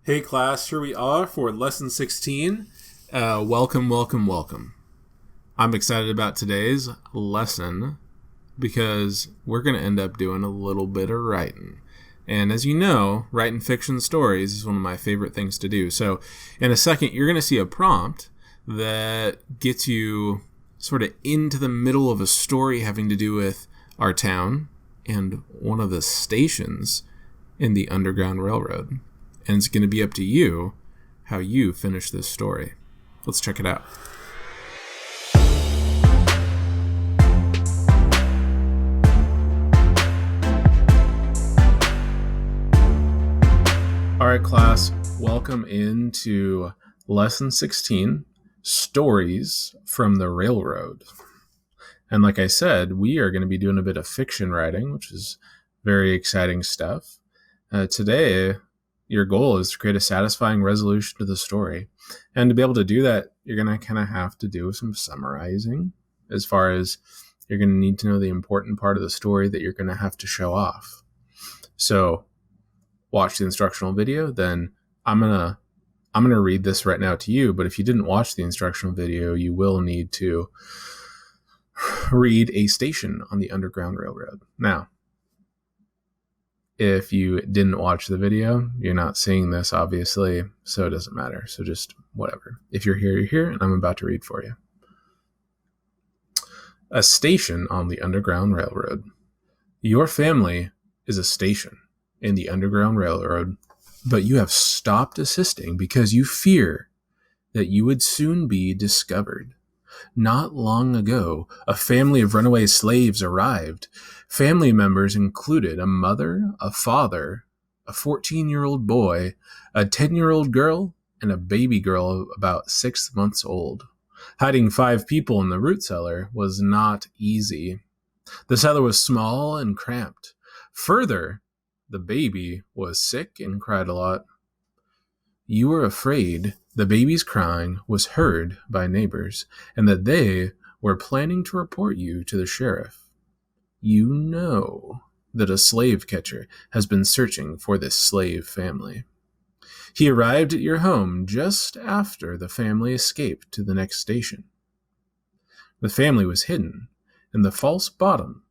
Hey class, here we are for lesson 16. Welcome. I'm excited about today's lesson because we're going to end up doing a little bit of writing. And as you know, writing fiction stories is one of my favorite things to do. So in a second, you're going to see a prompt that gets you sort of into the middle of a story having to do with our town and one of the stations in the Underground Railroad. And it's going to be up to you how you finish this story. Let's check it out. All right, class, welcome into lesson 16, Stories from the Railroad. And like I said, we are going to be doing a bit of fiction writing, which is very exciting stuff. Today, your goal is to create a satisfying resolution to the story. And to be able to do that, you're going to kind of have to do some summarizing, as far as you're going to need to know the important part of the story that you're going to have to show off. So watch the instructional video, then I'm going to read this right now to you, but if you didn't watch the instructional video, you will need to read a station on the Underground Railroad. Now, if you didn't watch the video, you're not seeing this, obviously, so it doesn't matter. So just whatever. If you're here, you're here, and I'm about to read for you. A station on the Underground Railroad. Your family is a station in the Underground Railroad, but you have stopped assisting because you fear that you would soon be discovered. Not long ago, a family of runaway slaves arrived. Family members included a mother, a father, a 14-year-old boy, a 10-year-old girl, and a baby girl about 6 months old. Hiding 5 people in the root cellar was not easy. The cellar was small and cramped. Further, the baby was sick and cried a lot. You were afraid the baby's crying was heard by neighbors, and that they were planning to report you to the sheriff. You know that a slave catcher has been searching for this slave family. He arrived at your home just after the family escaped to the next station. The family was hidden in the false bottom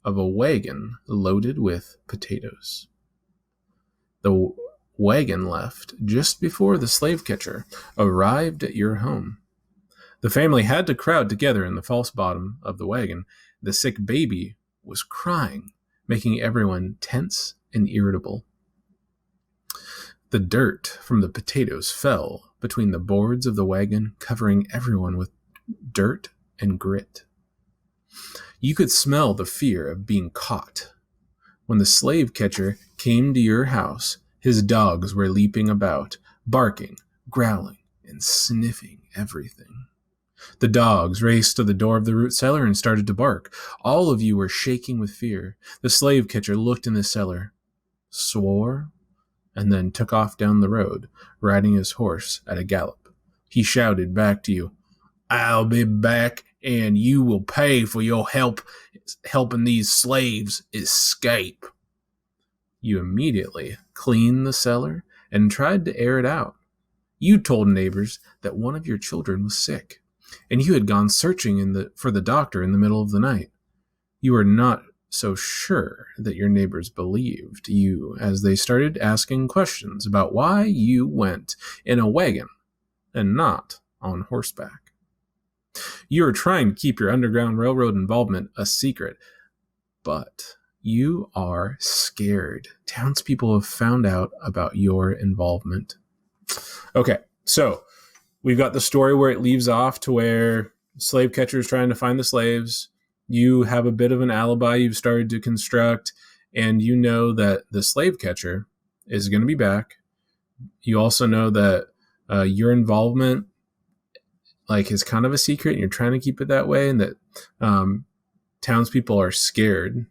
of a wagon loaded with potatoes. The wagon left just before the slave catcher arrived at your home. The family had to crowd together in the false bottom of the wagon. The sick baby was crying, making everyone tense and irritable. The dirt from the potatoes fell between the boards of the wagon, covering everyone with dirt and grit. You could smell the fear of being caught. When the slave catcher came to your house, his dogs were leaping about, barking, growling, and sniffing everything. The dogs raced to the door of the root cellar and started to bark. All of you were shaking with fear. The slave catcher looked in the cellar, swore, and then took off down the road, riding his horse at a gallop. He shouted back to you, "I'll be back, and you will pay for your helping these slaves escape." You immediately cleaned the cellar and tried to air it out. You told neighbors that one of your children was sick, and you had gone searching for the doctor in the middle of the night. You were not so sure that your neighbors believed you as they started asking questions about why you went in a wagon and not on horseback. You were trying to keep your Underground Railroad involvement a secret, but you are scared. Townspeople have found out about your involvement. Okay, so we've got the story where it leaves off to where slave catcher is trying to find the slaves. You have a bit of an alibi you've started to construct, and you know that the slave catcher is going to be back. You also know that your involvement is kind of a secret, and you're trying to keep it that way, and that townspeople are scared.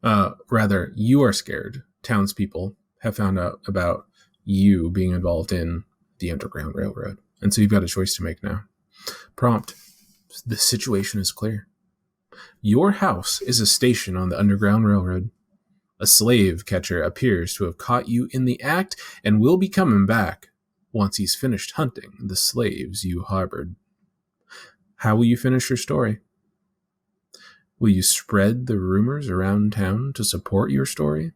You are scared. Townspeople have found out about you being involved in the Underground Railroad. And so you've got a choice to make now. Prompt. The situation is clear. Your house is a station on the Underground Railroad. A slave catcher appears to have caught you in the act and will be coming back once he's finished hunting the slaves you harbored. How will you finish your story? Will you spread the rumors around town to support your story?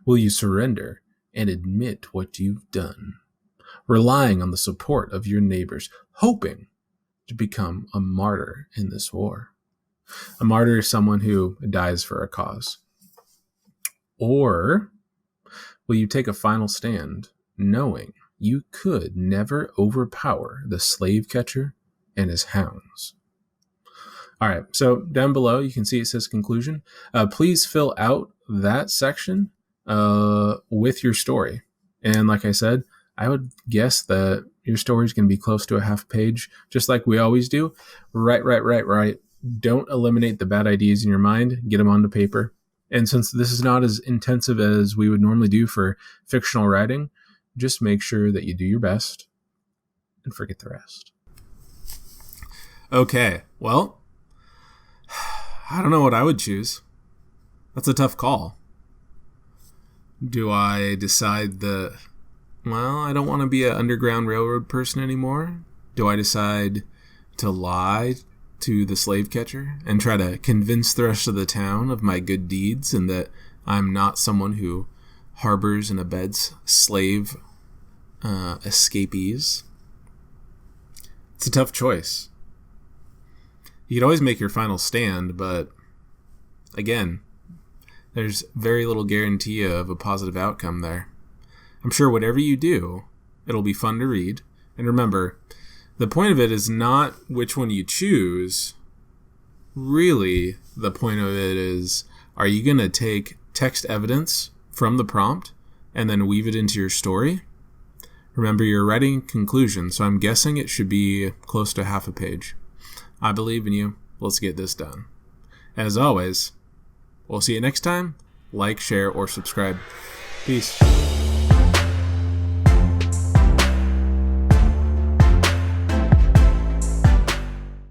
Will you surrender and admit what you've done, relying on the support of your neighbors, hoping to become a martyr in this war? A martyr is someone who dies for a cause. Or will you take a final stand, knowing you could never overpower the slave catcher and his hounds? All right, so down below you can see it says conclusion. Please fill out that section with your story. And like I said, I would guess that your story is going to be close to a half page, just like we always do. Right. Don't eliminate the bad ideas in your mind. Get them onto paper. And since this is not as intensive as we would normally do for fictional writing, just make sure that you do your best and forget the rest. Okay, well, I don't know what I would choose. That's a tough call. Do I decide that, I don't want to be an Underground Railroad person anymore? Do I decide to lie to the slave catcher and try to convince the rest of the town of my good deeds and that I'm not someone who harbors and abets slave escapees? It's a tough choice. You could always make your final stand, but again, there's very little guarantee of a positive outcome there. I'm sure whatever you do, it'll be fun to read. And remember, the point of it is not which one you choose. Really, the point of it is, are you going to take text evidence from the prompt and then weave it into your story? Remember, you're writing conclusion, so I'm guessing it should be close to half a page. I believe in you. Let's get this done. As always, we'll see you next time. Like, share, or subscribe. Peace.